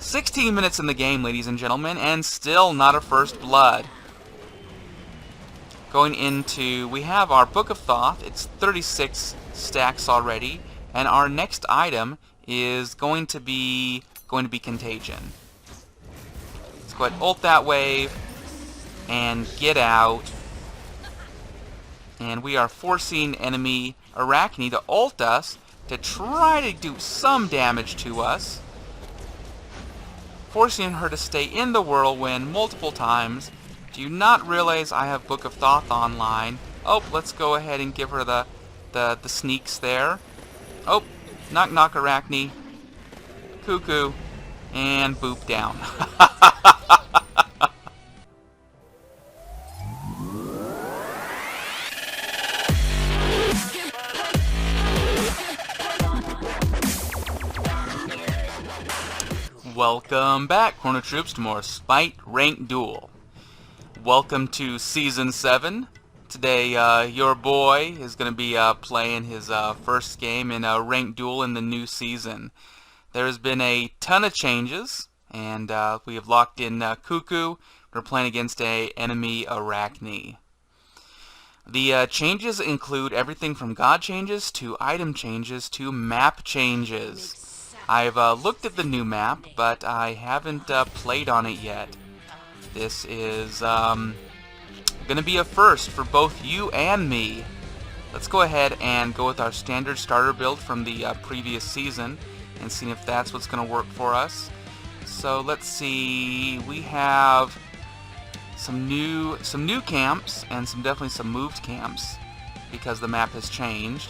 16 minutes in the game, ladies and gentlemen, and still not a first blood. Going into, we have our Book of Thoth. It's 36 stacks already, and our next item is going to be Contagion. Let's go ahead and ult that wave and get out. And we are forcing enemy Arachne to ult us to try to do some damage to us. Forcing her to stay in the whirlwind multiple times. Do you not realize I have Book of Thoth online? Oh, let's go ahead and give her the sneaks there. Oh, knock knock Arachne. Cuckoo. And boop down. Welcome back, Corner Troops, to more Spite Ranked Duel. Welcome to Season 7. Today, your boy is going to be playing his first game in a Ranked Duel in the new season. There has been a ton of changes, and we have locked in Cuckoo. We're playing against a enemy Arachne. The changes include everything from god changes to item changes to map changes. I've looked at the new map, but I haven't played on it yet. This is going to be a first for both you and me. Let's go ahead and go with our standard starter build from the previous season and see if that's what's going to work for us. So let's see, we have some new camps and definitely some moved camps because the map has changed.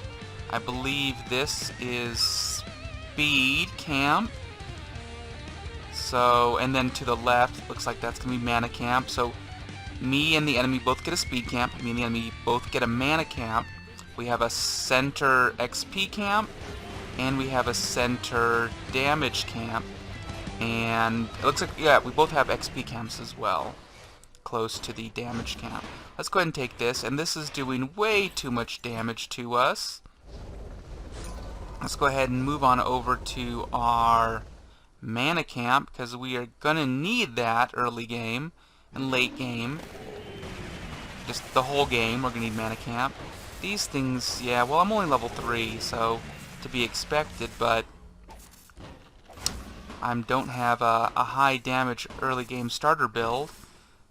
I believe this is Speed camp. So, and then to the left, looks like that's going to be Mana camp. So, me and the enemy both get a Speed camp. Me and the enemy both get a Mana camp. We have a Center XP camp. And we have a Center Damage camp. And it looks like, yeah, we both have XP camps as well. Close to the Damage camp. Let's go ahead and take this. And this is doing way too much damage to us. Let's go ahead and move on over to our Mana camp, because we are going to need that early game and late game. Just the whole game, we're going to need Mana camp. These things, yeah, well, I'm only level 3, so to be expected, but I don't have a high damage early game starter build.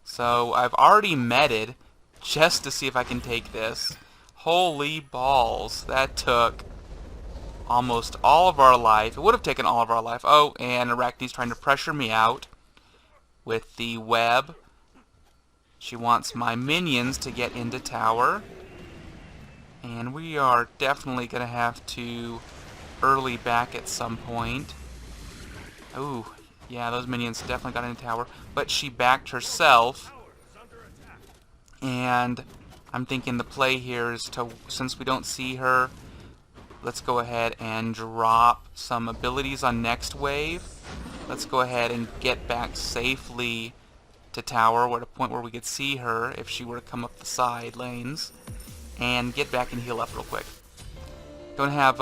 So I've already meted just to see if I can take this. Holy balls, that took almost all of our life. It would have taken all of our life. Oh, and Arachne's trying to pressure me out with the web. She wants my minions to get into tower. And we are definitely going to have to early back at some point. Ooh, yeah, those minions definitely got into tower. But she backed herself. And I'm thinking the play here is to, since we don't see her, let's go ahead and drop some abilities on next wave. Let's go ahead and get back safely to tower. We're at a point where we could see her if she were to come up the side lanes. And get back and heal up real quick. Don't have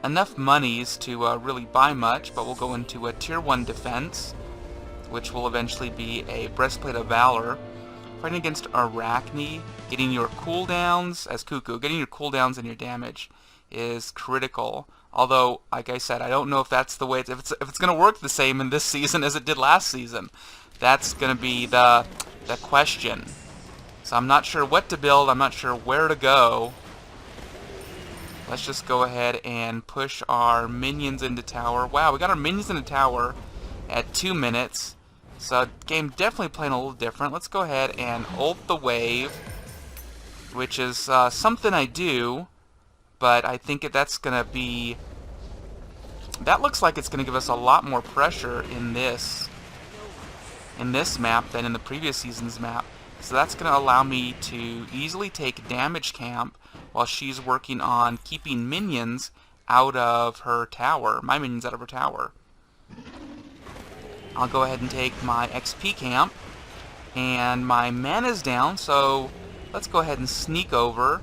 enough monies to really buy much, but we'll go into a tier 1 defense, which will eventually be a Breastplate of Valor. Fighting against Arachne, getting your cooldowns as Cuckoo, getting your cooldowns and your damage is critical. Although, like I said, I don't know if that's the way, if it's going to work the same in this season as it did last season. That's going to be the question. So I'm not sure what to build, I'm not sure where to go. Let's just go ahead and push our minions into tower. Wow, we got our minions into tower at 2 minutes. So game definitely playing a little different. Let's go ahead and ult the wave, which is something I do, but I think that's going to be, that looks like it's going to give us a lot more pressure in this map than in the previous season's map. So that's going to allow me to easily take damage camp while she's working on keeping minions out of her tower, my minions out of her tower. I'll go ahead and take my XP camp, and my mana's down, so let's go ahead and sneak over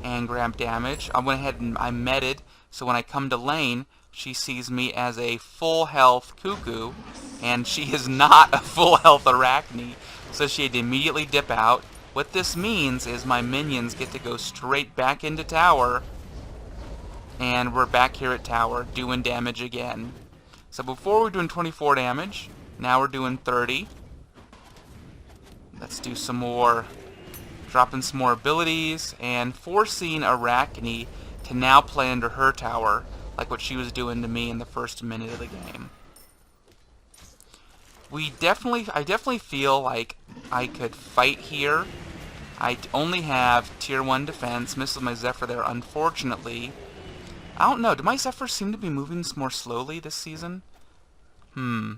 and grab damage. I went ahead and I meted, so when I come to lane, she sees me as a full health Cuckoo, and she is not a full health Arachne, so she had to immediately dip out. What this means is my minions get to go straight back into tower, and we're back here at tower doing damage again. So before we were doing 24 damage, now we're doing 30. Let's do some more, dropping some more abilities, and forcing Arachne to now play under her tower, like what she was doing to me in the first minute of the game. I definitely feel like I could fight here. I only have tier 1 defense. Misses my Zephyr there, unfortunately. I don't know. Do my Zephyrs seem to be moving more slowly this season? I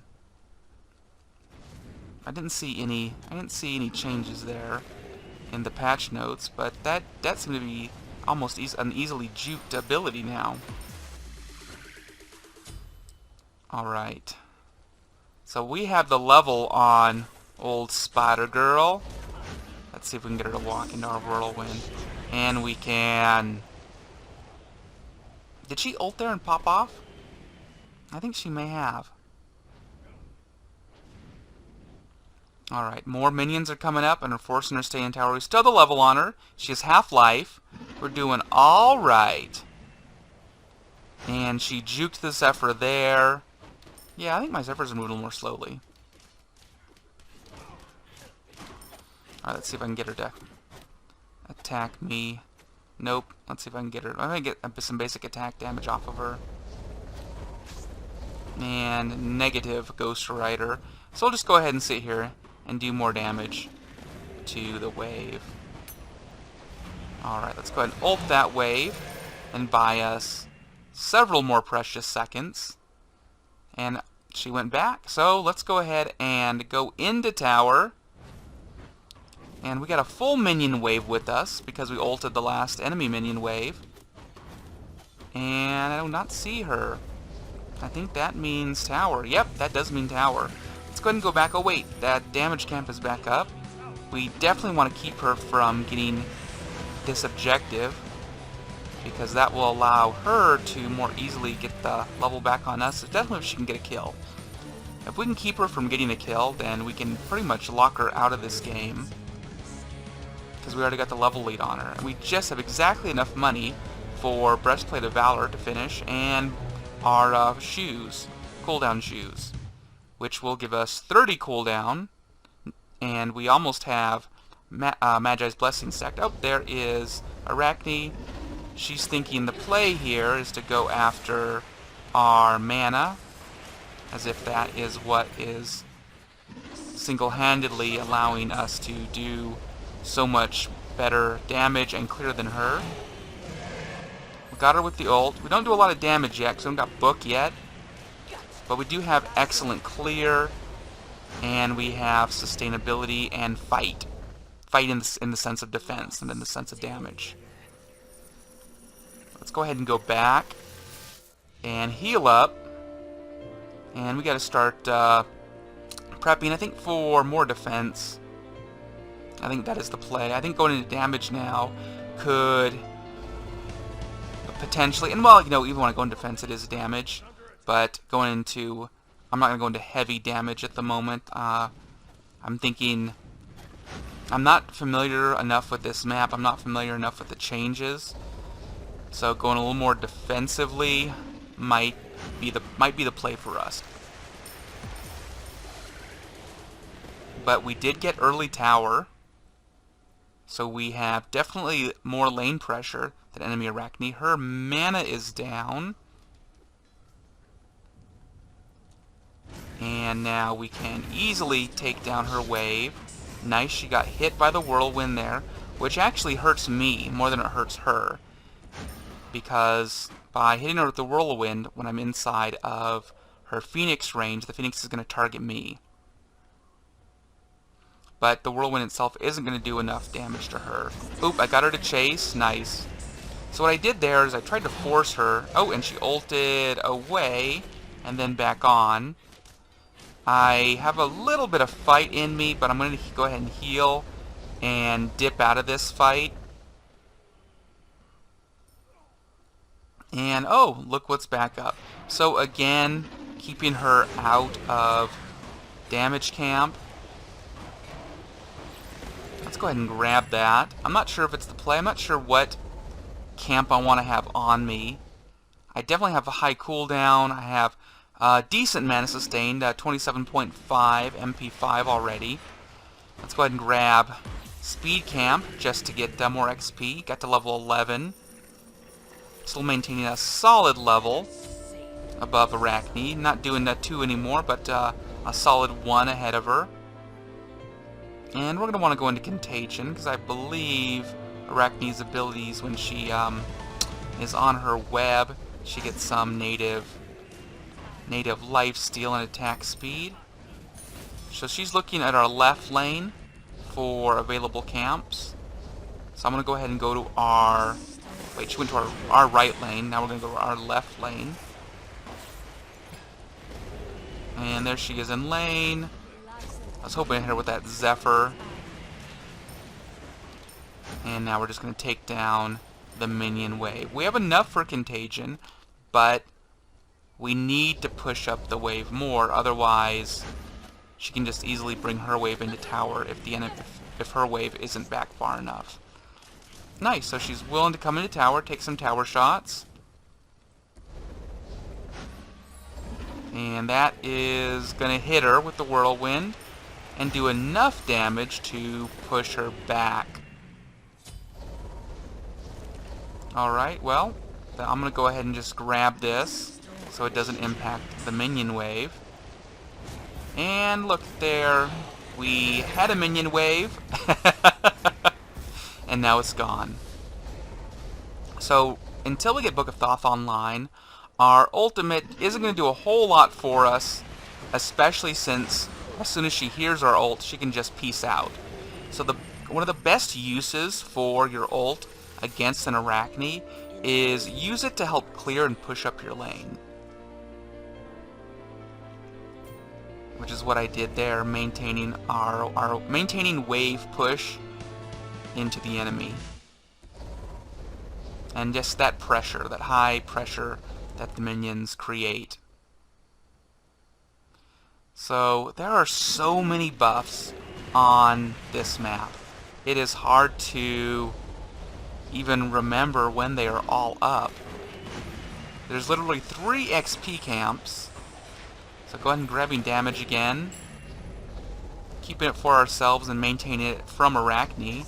didn't see any changes there in the patch notes, but that seemed to be almost an easily juked ability now. Alright. So we have the level on old Spider Girl. Let's see if we can get her to walk into our whirlwind. And we can. Did she ult there and pop off? I think she may have. Alright, more minions are coming up and are forcing her to stay in tower. We still have the level on her. She has half life. We're doing alright. And she juked the Zephyr there. Yeah, I think my Zephyrs are moving a little more slowly. Alright, let's see if I can get her to attack me. Nope. Let's see if I can get her. I'm going to get some basic attack damage off of her. And negative Ghost Rider. So I'll just go ahead and sit here and do more damage to the wave. Alright, let's go ahead and ult that wave and buy us several more precious seconds. And she went back. So let's go ahead and go into tower. And we got a full minion wave with us because we ulted the last enemy minion wave. And I do not see her. I think that means tower. Yep, that does mean tower. Let's go ahead and go back. Oh wait, that damage camp is back up. We definitely want to keep her from getting this objective, because that will allow her to more easily get the level back on us, definitely if she can get a kill. If we can keep her from getting a kill, then we can pretty much lock her out of this game, because we already got the level lead on her. And we just have exactly enough money for Breastplate of Valor to finish, and our shoes, cooldown shoes, which will give us 30 cooldown, and we almost have Magi's Blessing stacked. Oh, there is Arachne. She's thinking the play here is to go after our mana, as if that is what is single-handedly allowing us to do so much better damage and clear than her. We got her with the ult. We don't do a lot of damage yet because we haven't got book yet, but we do have excellent clear, and we have sustainability and fight. Fight in the sense of defense and in the sense of damage. Let's go ahead and go back and heal up. And we got to start prepping, I think, for more defense. I think that is the play. I think going into damage now could potentially, and well, you know, even when I go in defense, it is damage. But going into, I'm not going to go into heavy damage at the moment. I'm thinking, I'm not familiar enough with this map. I'm not familiar enough with the changes. So going a little more defensively might be the play for us. But we did get early tower, so we have definitely more lane pressure than enemy Arachne. Her mana is down, and now we can easily take down her wave. Nice, she got hit by the whirlwind there, which actually hurts me more than it hurts her, because by hitting her with the whirlwind when I'm inside of her Phoenix range, the Phoenix is going to target me. But the whirlwind itself isn't going to do enough damage to her. Oop, I got her to chase. Nice. So what I did there is I tried to force her. Oh, and she ulted away and then back on. I have a little bit of fight in me, but I'm going to go ahead and heal and dip out of this fight. And, oh, look what's back up. So, again, keeping her out of damage camp. Let's go ahead and grab that. I'm not sure if it's the play. I'm not sure what camp I want to have on me. I definitely have a high cooldown. I have decent mana sustained, 27.5 MP5 already. Let's go ahead and grab Speed Camp just to get more XP. Got to level 11. Still maintaining a solid level above Arachne. Not doing that 2 anymore, but a solid 1 ahead of her. And we're going to want to go into Contagion, because I believe Arachne's abilities, when she is on her web, she gets some native life steal and attack speed. So she's looking at our left lane for available camps. So I'm going to go ahead and go to our... Wait, she went to our right lane. Now we're going to go to our left lane. And there she is in lane. I was hoping to hit her with that Zephyr. And now we're just going to take down the minion wave. We have enough for Contagion, but we need to push up the wave more. Otherwise, she can just easily bring her wave into tower if her wave isn't back far enough. Nice, so she's willing to come into tower, take some tower shots. And that is going to hit her with the Whirlwind and do enough damage to push her back. Alright, well, I'm going to go ahead and just grab this so it doesn't impact the minion wave. And look there, we had a minion wave, and now it's gone. So, until we get Book of Thoth online, our ultimate isn't going to do a whole lot for us, especially since as soon as she hears our ult, she can just peace out. So one of the best uses for your ult against an Arachne is use it to help clear and push up your lane. Which is what I did there, maintaining maintaining wave push into the enemy. And just that pressure, that high pressure that the minions create. So there are so many buffs on this map. It is hard to even remember when they are all up. There's literally 3 XP camps. So go ahead and grabbing damage again. Keeping it for ourselves and maintaining it from Arachne.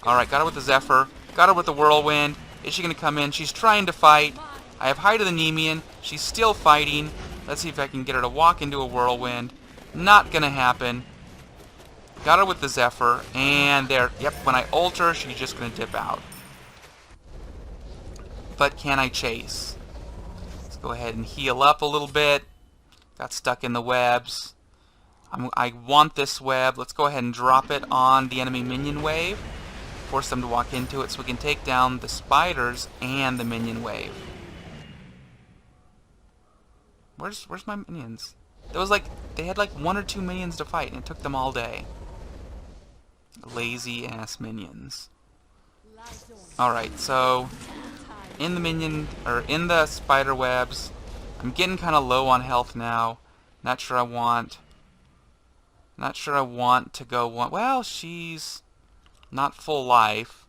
Alright, got her with the Zephyr. Got her with the Whirlwind. Is she going to come in? She's trying to fight. I have Hide of the Nemean. She's still fighting. Let's see if I can get her to walk into a Whirlwind. Not going to happen. Got her with the Zephyr. And there. Yep, when I ult her, she's just going to dip out. But can I chase? Let's go ahead and heal up a little bit. Got stuck in the webs. I want this web. Let's go ahead and drop it on the enemy minion wave. Force them to walk into it so we can take down the spiders and the minion wave. Where's my minions? There was they had 1 or 2 minions to fight and it took them all day. Lazy ass minions. Alright, so in the spider webs, I'm getting kind of low on health now. Not sure I want to go one. Well, she's not full life.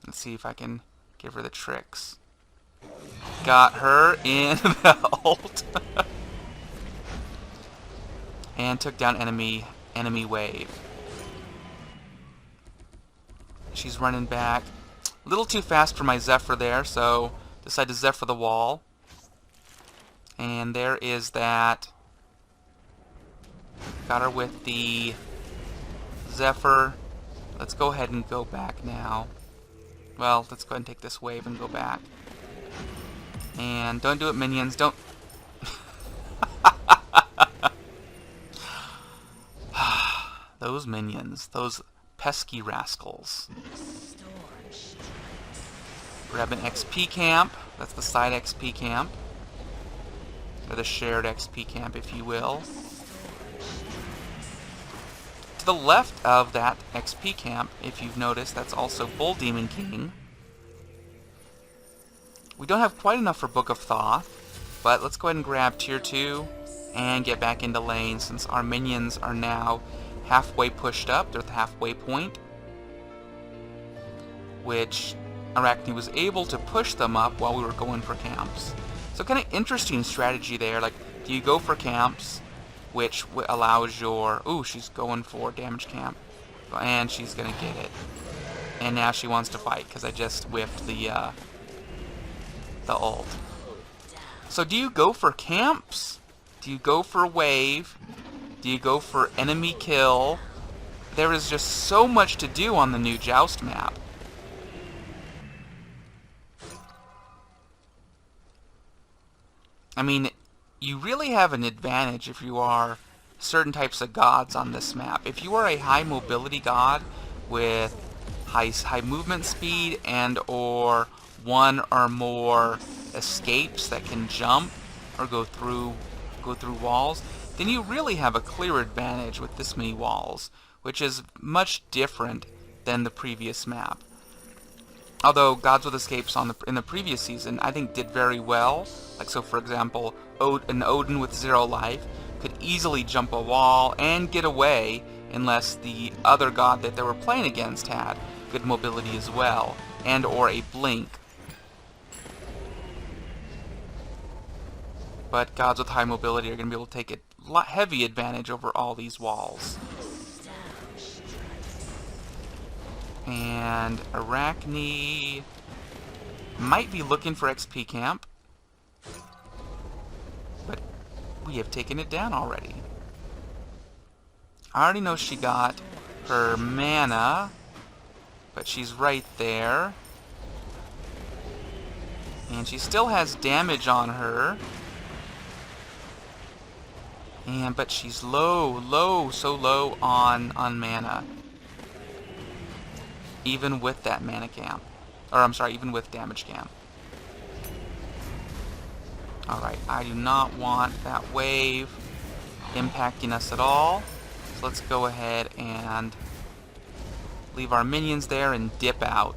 Let's see if I can give her the tricks. Got her in the ult. And took down enemy wave. She's running back. A little too fast for my Zephyr there, so decide to Zephyr the wall. And there is that. Got her with the Zephyr. Let's go ahead and go back now. Well, let's go ahead and take this wave and go back. And don't do it, minions. Don't. Those minions. Those pesky rascals. Grab an XP camp. That's the side XP camp. Or the shared XP camp, if you will. To the left of that XP camp, if you've noticed, that's also Bull Demon King. We don't have quite enough for Book of Thoth, but let's go ahead and grab Tier 2 and get back into lane since our minions are now halfway pushed up. They're at the halfway point, which Arachne was able to push them up while we were going for camps. So kind of interesting strategy there. Like, do you go for camps, which allows your... Ooh, she's going for damage camp. And she's going to get it. And now she wants to fight because I just whiffed the ult. So do you go for camps? Do you go for wave? Do you go for enemy kill? There is just so much to do on the new Joust map. I mean, you really have an advantage if you are certain types of gods on this map. If you are a high mobility god with high movement speed and or one or more escapes that can jump or go through walls, then you really have a clear advantage with this many walls, which is much different than the previous map. Although Gods with Escapes in the previous season, I think did very well. Like, so for example, an Odin with 0 life could easily jump a wall and get away unless the other god that they were playing against had good mobility as well, and or a blink. But gods with high mobility are going to be able to take a heavy advantage over all these walls. And Arachne might be looking for XP camp, but we have taken it down already. I already know she got her mana, but she's right there. And she still has damage on her. But she's so low on mana. Even with that mana camp. Or, I'm sorry, even with damage camp. Alright, I do not want that wave impacting us at all. So let's go ahead and leave our minions there and dip out.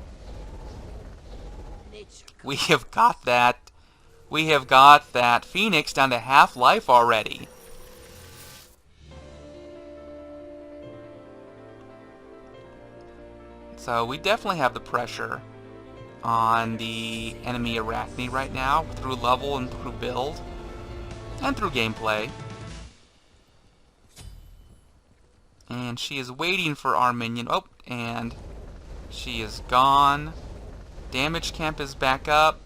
We have got that Phoenix down to half life already. So we definitely have the pressure on the enemy Arachne right now through level and through build and through gameplay. And she is waiting for our minion. Oh, and she is gone. Damage camp is back up.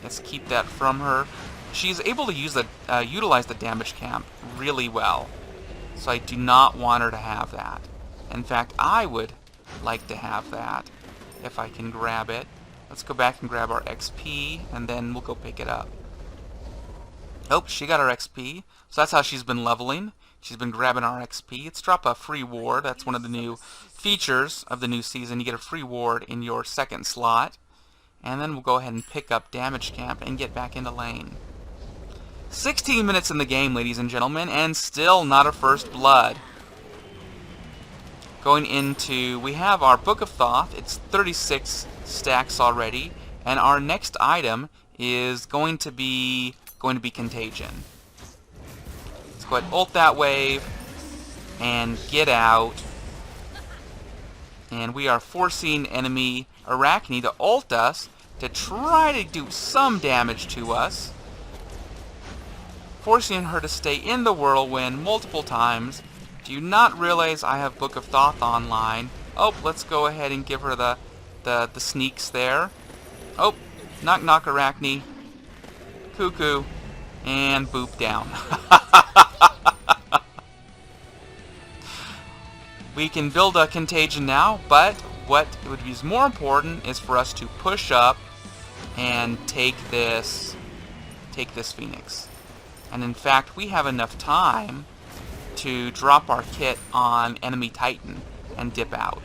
Let's keep that from her. She's able to utilize the damage camp really well. So I do not want her to have that. In fact, I would like to have that if I can grab it. Let's go back and grab our XP and then we'll go pick it up. Oh, she got our XP. So that's how she's been leveling. She's been grabbing our XP. Let's drop a free ward. That's one of the new features of the new season. You get a free ward in your second slot. And then we'll go ahead and pick up damage camp and get back into lane. 16 minutes in the game, ladies and gentlemen, and still not a first blood. Going into, we have our Book of Thoth. It's 36 stacks already, and our next item is going to be Contagion. Let's go ahead and ult that wave and get out. And we are forcing enemy Arachne to ult us to try to do some damage to us, forcing her to stay in the whirlwind multiple times. Do you not realize I have Book of Thoth online? Oh, let's go ahead and give her the sneaks there. Oh, knock knock Arachne. Cuckoo. And boop down. We can build a Contagion now, but what would be more important is for us to push up and take this Phoenix. And in fact, we have enough time to drop our kit on enemy Titan and dip out.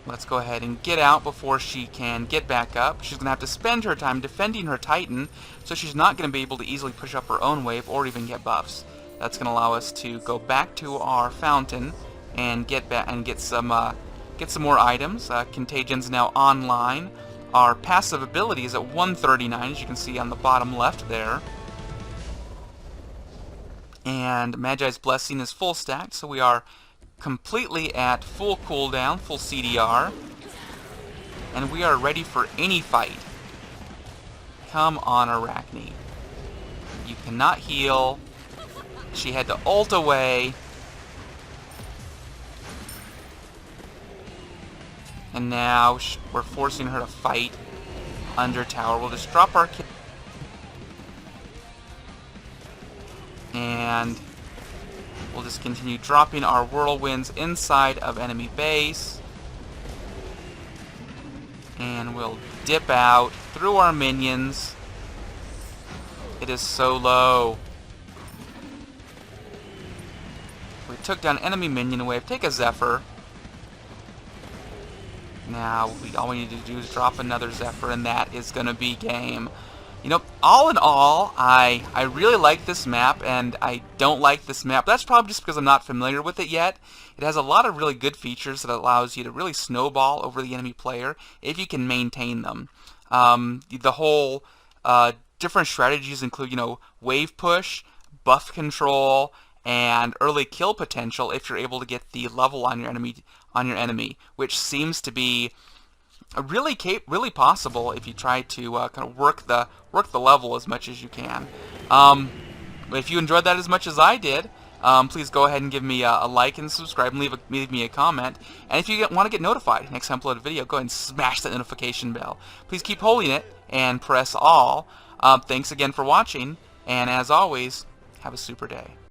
Let's go ahead and get out before she can get back up. She's going to have to spend her time defending her Titan, so she's not going to be able to easily push up her own wave or even get buffs. That's going to allow us to go back to our fountain and get some get some more items. Contagion's now online. Our passive ability is at 139, as you can see on the bottom left there. And Magi's Blessing is full stacked, so we are completely at full cooldown, full CDR. And we are ready for any fight. Come on, Arachne. You cannot heal. She had to ult away. And now we're forcing her to fight under tower. We'll just drop our kit. And we'll just continue dropping our whirlwinds inside of enemy base. And we'll dip out through our minions. It is so low. We took down enemy minion wave. Take a Zephyr. Now, all we need to do is drop another Zephyr, and that is going to be game. You know, all in all, I really like this map, and I don't like this map. That's probably just because I'm not familiar with it yet. It has a lot of really good features that allows you to really snowball over the enemy player if you can maintain them. The whole different strategies include, you know, wave push, buff control, and early kill potential if you're able to get the level on your enemy, which seems to be really possible if you try to kind of work the level as much as you can. If you enjoyed that as much as I did, please go ahead and give me a like and subscribe and leave me a comment. And if you want to get notified next time I upload a video, go ahead and smash that notification bell. Please keep holding it and press all. Thanks again for watching, and as always, have a super day.